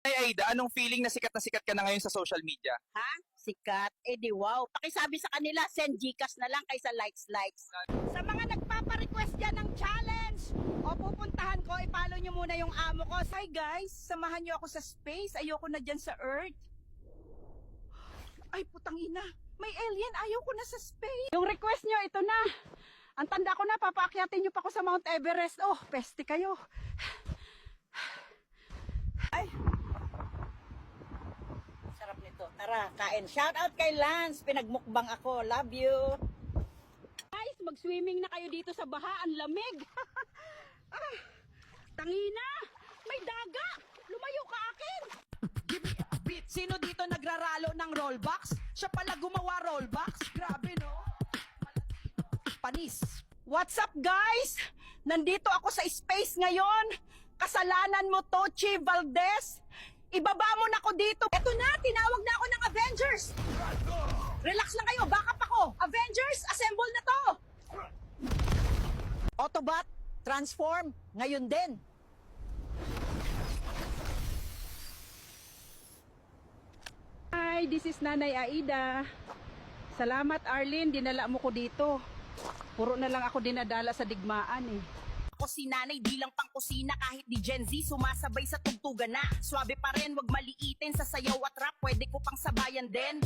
Ay, Aida, anong feeling na sikat ka na ngayon sa social media? Ha? Sikat? Eh di wow. Pakisabi sa kanila, send Gcash na lang kaysa likes. Sa mga nagpapa-request dyan ng challenge, o pupuntahan ko, ipalo nyo muna yung amo ko. Hi guys, samahan nyo ako sa space. Ayoko na dyan sa Earth. Ay putang ina, may alien, ayaw ko na sa space. Yung request nyo, ito na. Ang tanda ko na, papaakyatin nyo pa ako sa Mount Everest. Oh, peste kayo. Ay, sarap nito. Tara, kain. Shout out kay Lance. Pinagmukbang ako. Love you. Guys, mag-swimming na kayo dito sa baha. Ang lamig. Ah, tangina. May daga. Lumayo ka akin. Sino dito nagraralo ng rollbox? Siya pala gumawa rollbox. Grabe, no? Panis. What's up, guys? Nandito ako sa space ngayon. Kasalanan mo, Tochi Valdez. Ibaba mo na ako dito. Eto na, tinawag na ako ng Avengers. Relax lang kayo, backup ako. Avengers, assemble na to. Autobot, transform, ngayon din. Hi, this is Nanay Aida. Salamat, Arlene, dinala mo ko dito. Puro na lang ako dinadala sa digmaan eh. Ako si Nanay, di lang pang kusina, kahit di Gen Z, sumasabay sa tugtugan na. Swabe pa rin, wag maliitin sa sayaw at rap, pwede ko pang sabayan din.